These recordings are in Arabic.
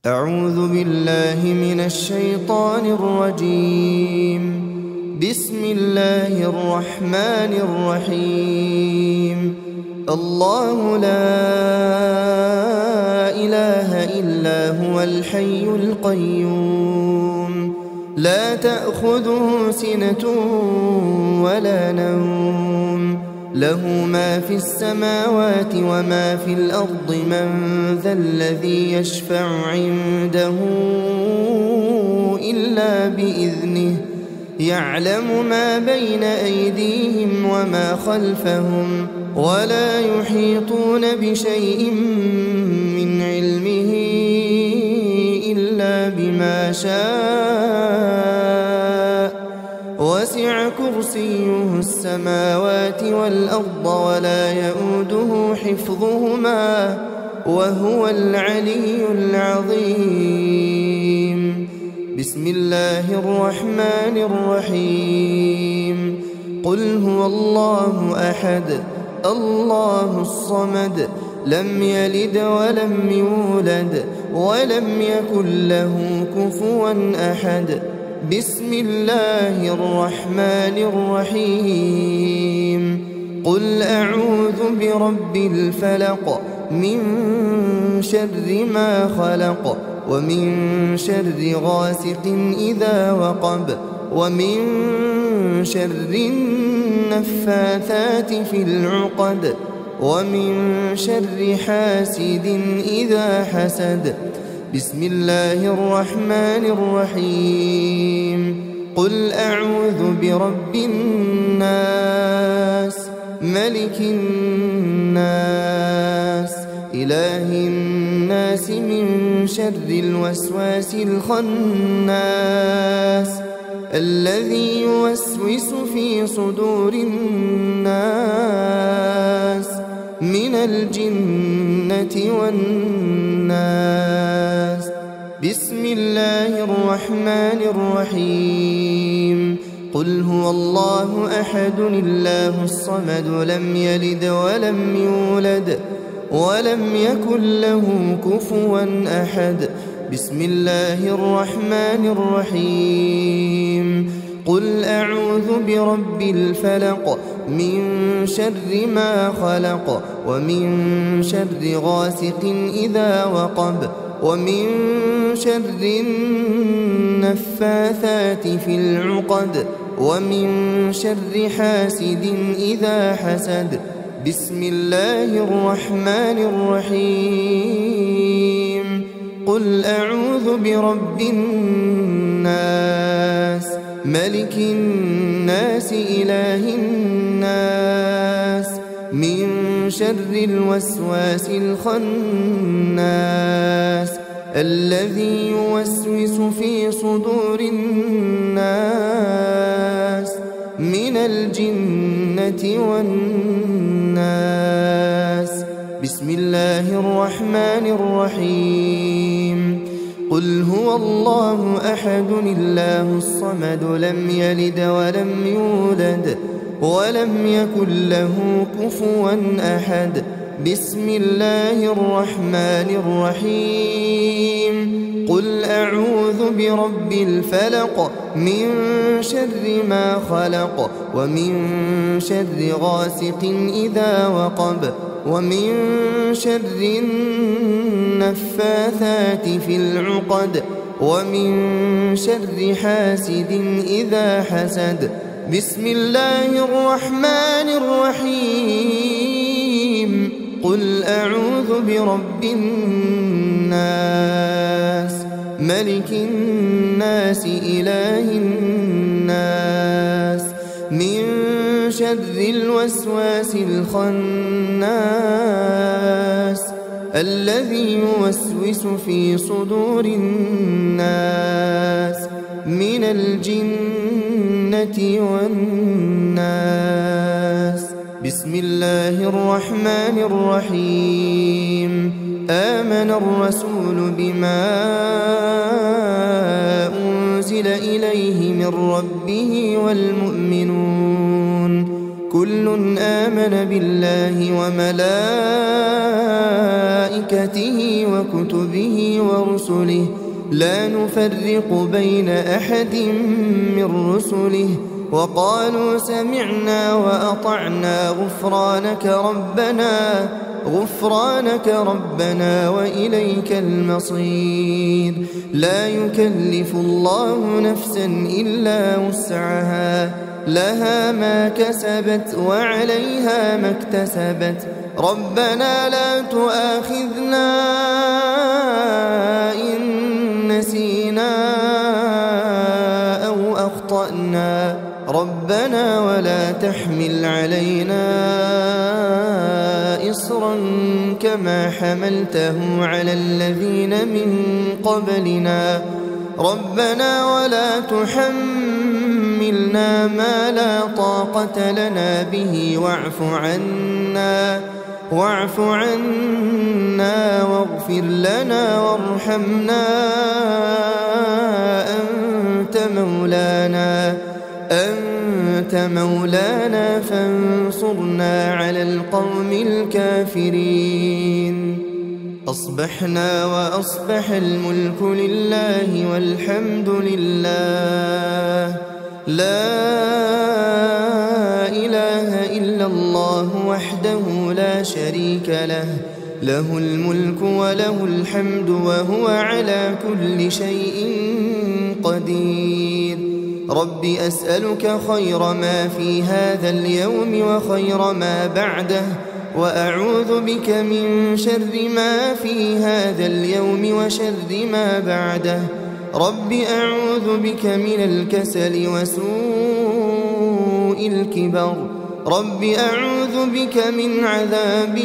أعوذ بالله من الشيطان الرجيم. بسم الله الرحمن الرحيم. الله لا إله إلا هو الحي القيوم، لا تأخذه سنة ولا نوم، له ما في السماوات وما في الأرض. من ذا الذي يشفع عنده إلا بإذنه، يعلم ما بين أيديهم وما خلفهم، ولا يحيطون بشيء من علمه إلا بما شاء. وسع كرسيه السماوات والأرض ولا يؤوده حفظهما وهو العلي العظيم. بسم الله الرحمن الرحيم. قل هو الله أحد الله الصمد، لم يلد ولم يولد ولم يكن له كفوا أحد. بسم الله الرحمن الرحيم. قل أعوذ برب الفلق، من شر ما خلق، ومن شر غاسق إذا وقب، ومن شر النفاثات في العقد، ومن شر حاسد إذا حسد. بسم الله الرحمن الرحيم. قل أعوذ برب الناس، ملك الناس، إله الناس، من شر الوسواس الخناس، الذي يوسوس في صدور الناس من الجنة والناس. بسم الله الرحمن الرحيم. قل هو الله أحد الله الصمد، لم يلد ولم يولد ولم يكن له كفوا أحد. بسم الله الرحمن الرحيم. قل أعوذ برب الفلق، من شر ما خلق، ومن شر غاسق إذا وقب، ومن شر النفاثات في العقد، ومن شر حاسد إذا حسد. بسم الله الرحمن الرحيم. قل أعوذ برب الناس، ملك الناس، إله الناس، من شر الوسواس الخناس، الذي يوسوس في صدور الناس من الجنة والناس. بسم الله الرحمن الرحيم. قل هو الله أحد الله الصمد، لم يلد ولم يولد ولم يكن له كفوا أحد. بسم الله الرحمن الرحيم. قل أعوذ برب الفلق، من شر ما خلق، ومن شر غاسق إذا وقب، ومن شر النفاثات في العقد، ومن شر حاسد إذا حسد. بسم الله الرحمن الرحيم. قل أعوذ برب الناس، ملك الناس، إله الناس، من شر الوسواس الخناس، الذي يوسوس في صدور الناس من الجنة والناس. بسم الله الرحمن الرحيم. آمن الرسول بما أنزل إليه من ربه والمؤمنون، كل آمن بالله وملائكته وكتبه ورسله لا نفرق بين أحد من رسله وقالوا سمعنا وأطعنا غفرانك ربنا وإليك المصير. لا يكلف الله نفسا إلا وسعها لها ما كسبت وعليها ما اكتسبت ربنا لا تؤاخذنا إن نسينا أو أخطأنا ربنا ولا تحمل علينا إصرا كما حملته على الذين من قبلنا ربنا ولا تحملنا ما لا طاقة لنا به واعف عنا واغفر لنا وارحمنا أنت مولانا فانصرنا على القوم الكافرين. أصبحنا وأصبح الملك لله والحمد لله لا إله إلا الله وحده لا شريك له له الملك وله الحمد وهو على كل شيء قدير. رب أسألك خير ما في هذا اليوم وخير ما بعده وأعوذ بك من شر ما في هذا اليوم وشر ما بعده. رب أعوذ بك من الكسل وسوء الكبر. رب أعوذ بك من عذاب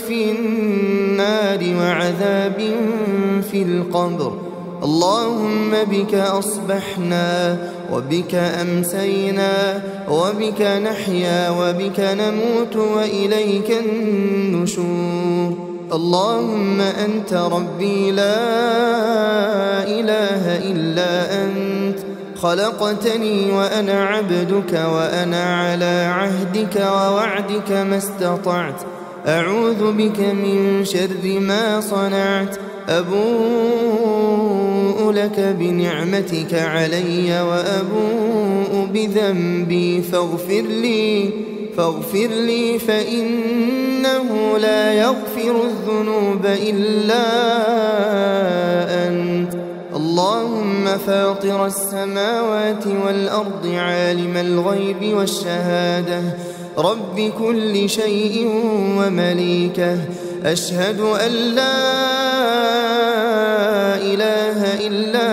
في النار وعذاب في القبر. اللهم بك أصبحنا وبك أمسينا وبك نحيا وبك نموت وإليك النشور. اللهم أنت ربي لا إله إلا أنت خلقتني وأنا عبدك وأنا على عهدك ووعدك ما استطعت. أعوذ بك من شر ما صنعت. أبوء لك بنعمتك علي وأبوء بذنبي فاغفر لي فإنه لا يغفر الذنوب إلا أنت. اللهم فاطر السماوات والأرض عالم الغيب والشهادة رب كل شيء ومليكه أشهد أن لا إله إلا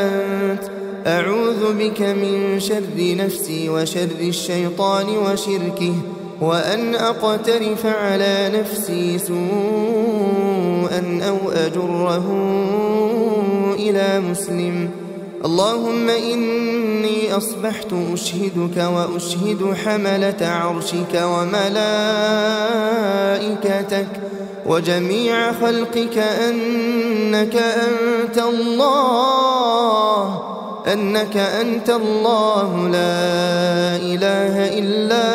أنت. أعوذ بك من شر نفسي وشر الشيطان وشركه وأن أقترف على نفسي سوءا أو أجره إلى مسلم. اللهم إني أصبحت أشهدك وأشهد حملة عرشك وملائكتك وجميع خلقك أنك أنت الله لا إله إلا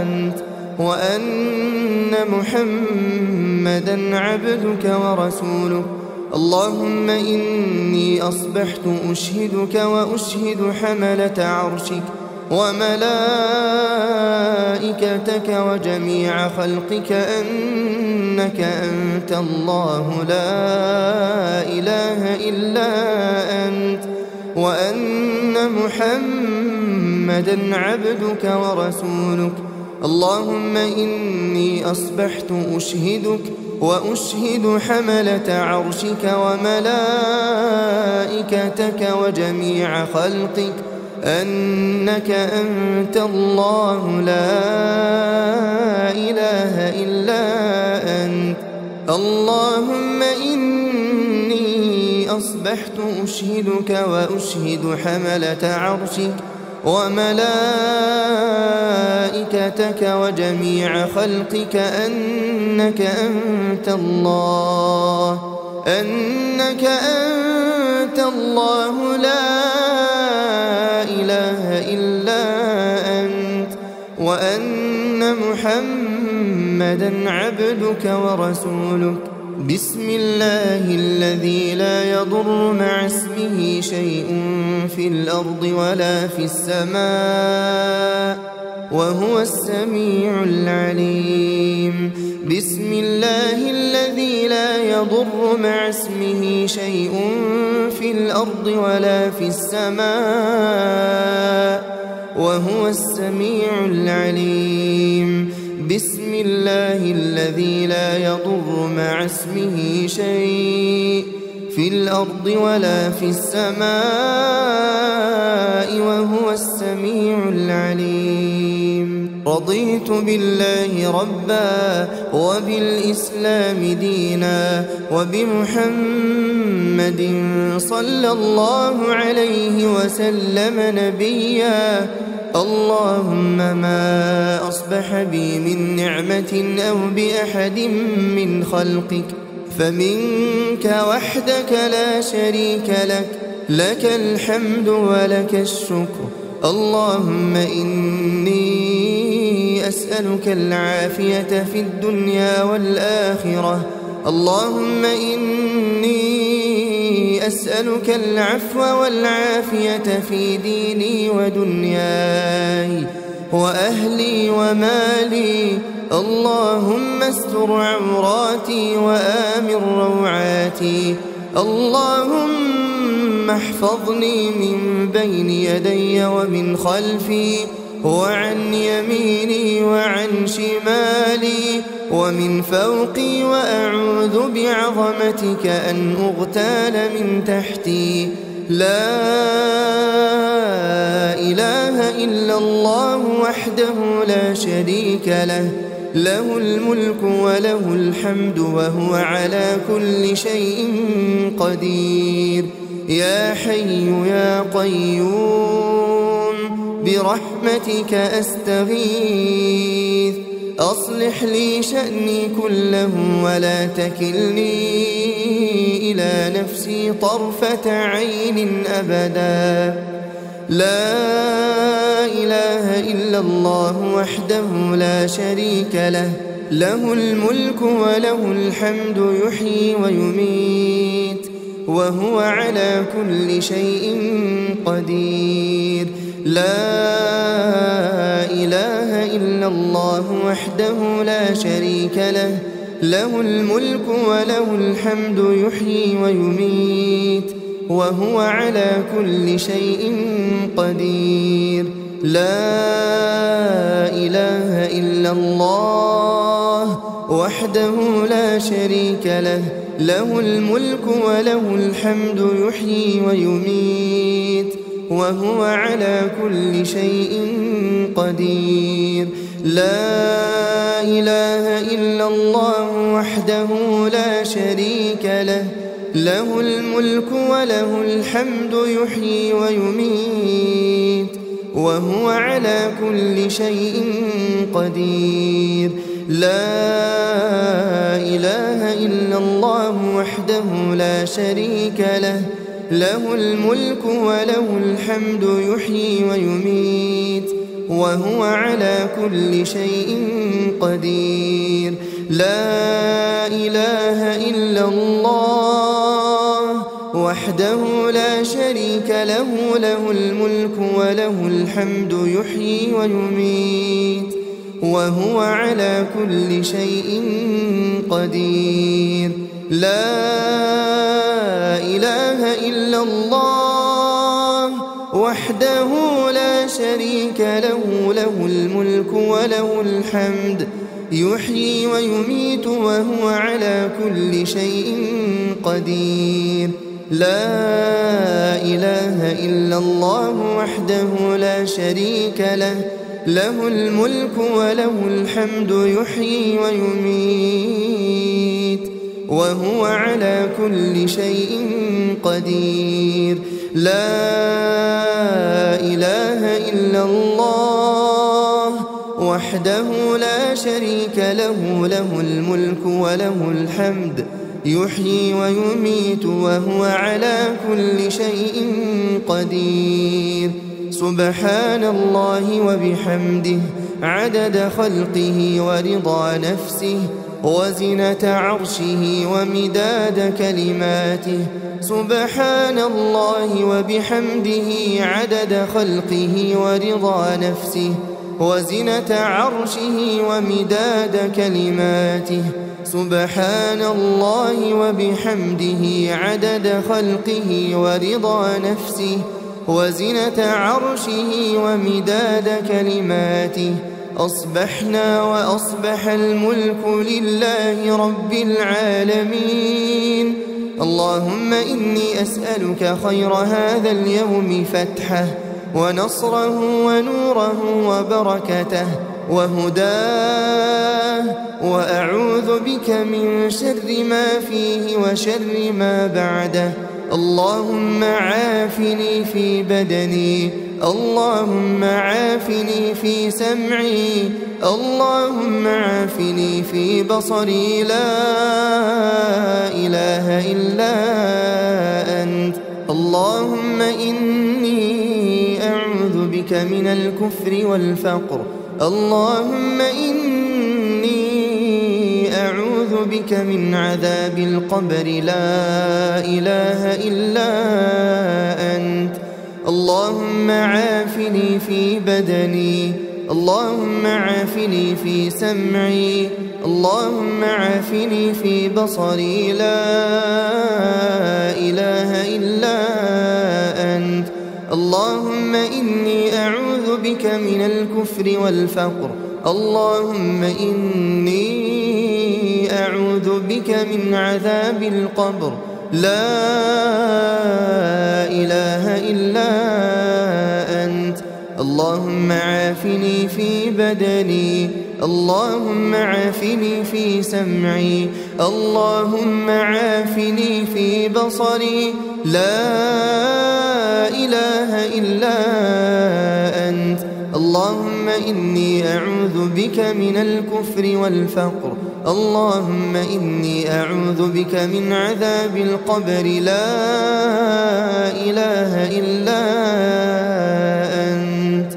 أنت وأن محمدا عبدك ورسولك. اللهم إني أصبحت أشهدك وأشهد حملة عرشك وملائكتك وجميع خلقك أنك أنت الله لا إله إلا أنت وأن محمدا عبدك ورسولك. اللهم إني أصبحت أشهدك وأشهد حملة عرشك وملائكتك وجميع خلقك أنك أنت الله لا إله إلا أنت. اللهم إني أصبحت أشهدك وأشهد حملة عرشك وملائكتك وجميع خلقك أنك أنت الله لا إله إلا أنت محمدا عبدك ورسولك. بسم الله الذي لا يضر مع اسمه شيء في الأرض ولا في السماء وهو السميع العليم. بسم الله الذي لا يضر مع اسمه شيء في الأرض ولا في السماء وهو السميع العليم. بسم الله الذي لا يضر مع اسمه شيء في الأرض ولا في السماء وهو السميع العليم. رضيت بالله ربا وبالإسلام دينا وبمحمد صلى الله عليه وسلم نبيا. اللهم ما أصبح بي من نعمة أو بأحد من خلقك فمنك وحدك لا شريك لك، لك الحمد ولك الشكر. اللهم إني أسألك العافية في الدنيا والآخرة. اللهم إني أسألك العفو والعافية في ديني ودنياي وأهلي ومالي. اللهم استر عوراتي وآمن روعاتي. اللهم احفظني من بين يدي ومن خلفي وعن يميني وعن شمالي ومن فوقي، وأعوذ بعظمتك أن أغتال من تحتي. لا إله إلا الله وحده لا شريك له، له الملك وله الحمد وهو على كل شيء قدير. يا حي يا قيوم برحمتك أستغيث، أصلح لي شأني كله ولا تكلني إلى نفسي طرفة عين أبدا. لا إله إلا الله وحده لا شريك له، له الملك وله الحمد يحيي ويميت وهو على كل شيء قدير. لا إله إلا الله وحده لا شريك له، له الملك وله الحمد يحيي ويميت وهو على كل شيء قدير. لا إله إلا الله وحده لا شريك له، له الملك وله الحمد يحيي ويميت وهو على كل شيء قدير. لا إله إلا الله وحده لا شريك له، له الملك وله الحمد يحيي ويميت وهو على كل شيء قدير. لا إله إلا الله وحده لا شريك له، له الملك وله الحمد يحيي ويميت وهو على كل شيء قدير. لا إله إلا الله وحده لا شريك له، له الملك وله الحمد يحيي ويميت وهو على كل شيء قدير. لا إله إلا الله وحده لا شريك له، له الملك وله الحمد يحيي ويميت وهو على كل شيء قدير. لا إله إلا الله وحده لا شريك له، له الملك وله الحمد يحيي ويميت وهو على كل شيء قدير. لا إله إلا الله وحده لا شريك له، له الملك وله الحمد يحيي ويميت وهو على كل شيء قدير. سبحان الله وبحمده عدد خلقه ورضا نفسه وزنة عرشه ومداد كلماته. سبحان الله وبحمده عدد خلقه ورضا نفسه وزنة عرشه ومداد كلماته. سبحان الله وبحمده عدد خلقه ورضا نفسه وزنة عرشه ومداد كلماته. أصبحنا وأصبح الملك لله رب العالمين. اللهم إني أسألك خير هذا اليوم فتحه ونصره ونوره وبركته وهداه، وأعوذ بك من شر ما فيه وشر ما بعده. اللهم عافني في بدني، اللهم عافني في سمعي، اللهم عافني في بصري، لا إله إلا أنت. اللهم إني أعوذ بك من الكفر والفقر. اللهم إني أعوذ بك من عذاب القبر، لا إله إلا أنت. اللهم عافني في بدني، اللهم عافني في سمعي، اللهم عافني في بصري، لا إله إلا أنت. اللهم إني أعوذ بك من الكفر والفقر. اللهم إني أعوذ بك من عذاب القبر، لا إله إلا أنت. اللهم عافني في بدني، اللهم عافني في سمعي، اللهم عافني في بصري، لا إله إلا أنت. اللهم إني أعوذ بك من الكفر والفقر. اللهم إني أعوذ بك من عذاب القبر، لا إله إلا أنت.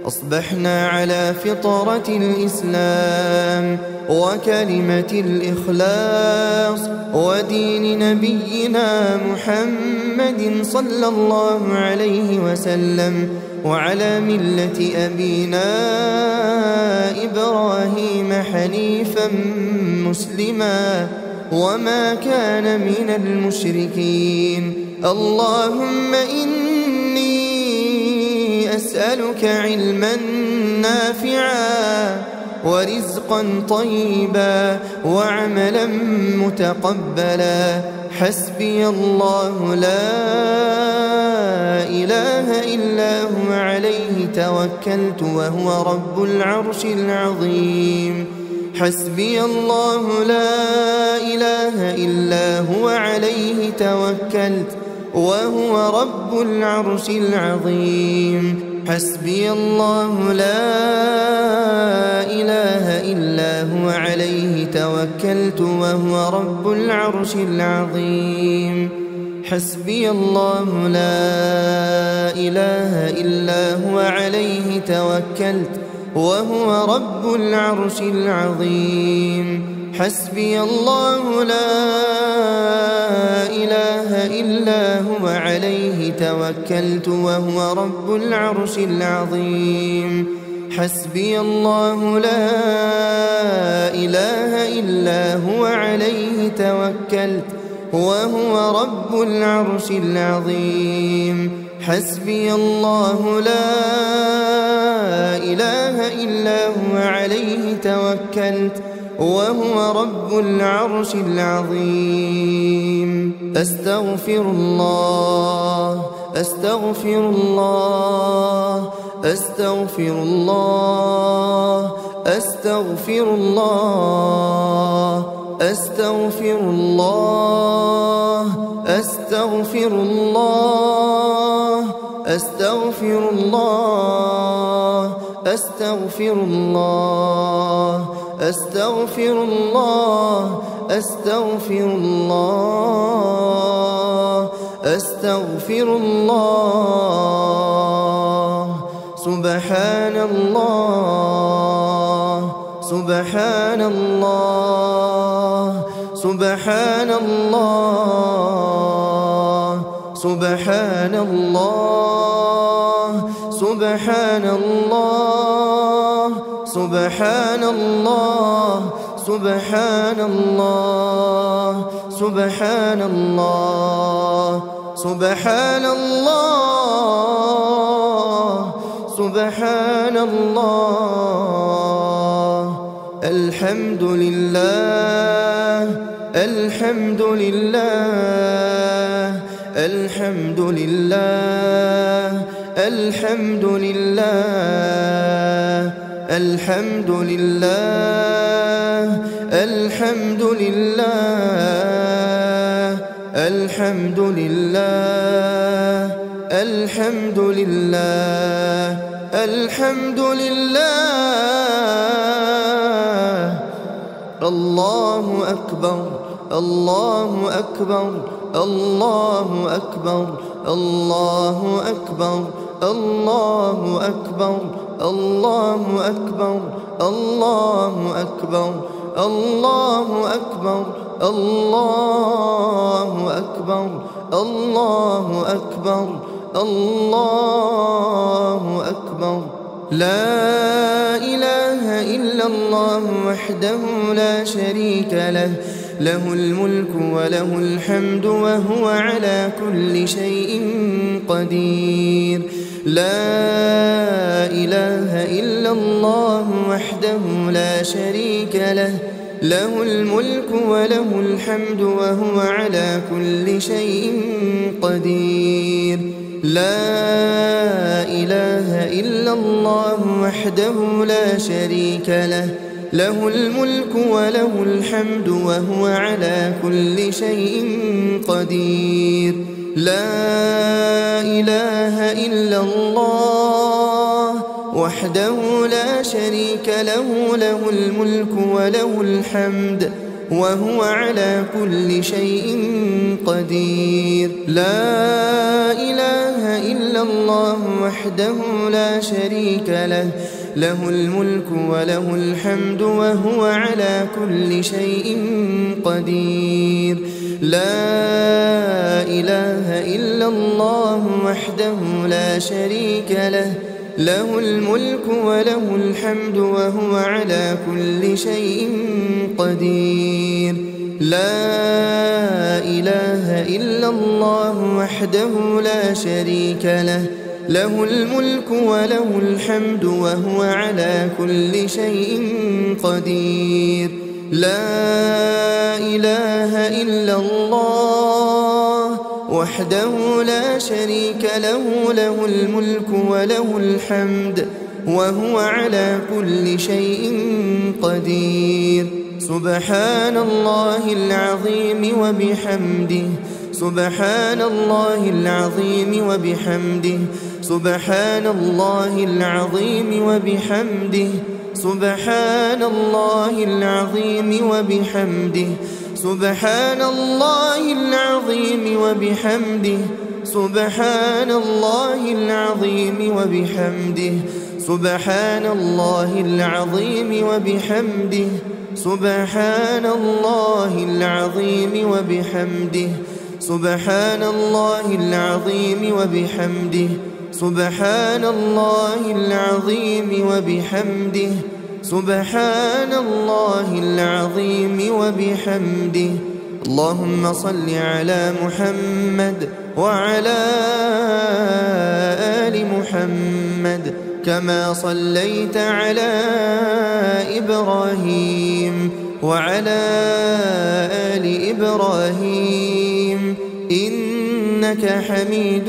أصبحنا على فطرة الإسلام وكلمة الإخلاص ودين نبينا محمد صلى الله عليه وسلم، وعلى ملة أبينا إبراهيم حنيفا مسلما وما كان من المشركين. اللهم إني أسألك علما نافعا ورزقا طيبا وعملا متقبلا. حسبي الله لا إله إلا هو، عليه توكلت وهو رب العرش العظيم. حسبي الله لا إله إلا هو، عليه توكلت وهو رب العرش العظيم. حسبي الله لا إله إلا هو، عليه توكلت وهو رب العرش العظيم. حسبي الله لا إله إلا هو، عليه توكلت وهو رب العرش العظيم. حسبي الله لا إله إلا هو، عليه توكلت وهو رب العرش العظيم. حسبي الله لا إله إلا هو، عليه توكلت وهو رب العرش العظيم. حسبي الله لا إله إلا هو، عليه توكلت وهو رب العرش العظيم. أستغفر الله، أستغفر الله، أستغفر الله، أستغفر الله، أستغفر الله، أستغفر الله، أستغفر الله، أستغفر الله، أستغفر الله، أستغفر الله، أستغفر الله. سبحان الله سبحان الله سبحان الله سبحان الله سبحان الله سبحان الله سبحان الله سبحان الله سبحان الله سبحان الله الحمد لله الحمد لله الحمد لله الحمد لله الحمد لله الحمد لله الحمد لله الحمد لله الحمد لله الله أكبر الله أكبر الله أكبر الله أكبر الله أكبر الله أكبر الله أكبر الله أكبر الله أكبر الله أكبر الله أكبر لا إله إلا الله وحده لا شريك له له الملك وله الحمد وهو على كل شيء قدير لا إله إلا الله وحده لا شريك له له الملك وله الحمد وهو على كل شيء قدير لا إله إلا الله وحده لا شريك له له الملك وله الحمد وهو على كل شيء قدير لا إله إلا الله وحده لا شريك له له الملك وله الحمد وهو على كل شيء قدير لا إله إلا الله وحده لا شريك له له الملك وله الحمد وهو على كل شيء قدير لا إله إلا الله وحده لا شريك له له الملك وله الحمد وهو على كل شيء قدير لا إله إلا الله وحده لا شريك له له الملك وله الحمد وهو على كل شيء قدير لا إله إلا الله وحده لا شريك له له الملك وله الحمد وهو على كل شيء قدير سبحان الله العظيم وبحمده سبحان الله العظيم وبحمده سبحان الله العظيم وبحمده سبحان الله العظيم وبحمده سبحان الله العظيم وبحمده سبحان الله العظيم وبحمده سبحان الله العظيم وبحمده سبحان الله العظيم وبحمده سبحان الله العظيم وبحمده سبحان الله العظيم وبحمده سبحان الله العظيم وبحمده اللهم صل على محمد وعلى آل محمد كما صليت على إبراهيم وعلى آل إبراهيم إنك حميد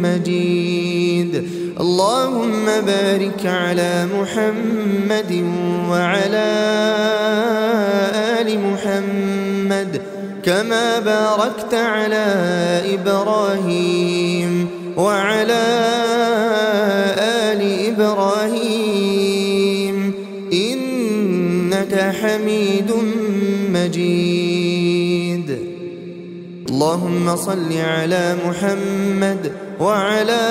مجيد اللهم بارك على محمد وعلى آل محمد كما باركت على إبراهيم وعلى آل إبراهيم إنك حميد مجيد اللهم صل على محمد وعلى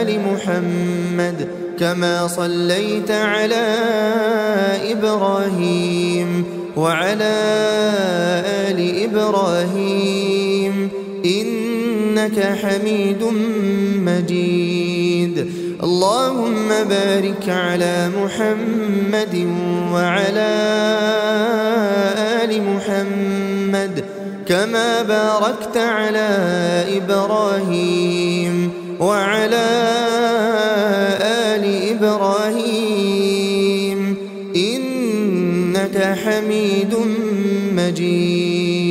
آل محمد كما صليت على إبراهيم وعلى آل إبراهيم إنك حميد مجيد. اللهم بارك على محمد وعلى آل محمد كما باركت على إبراهيم وعلى آل إبراهيم إنك حميد مجيد.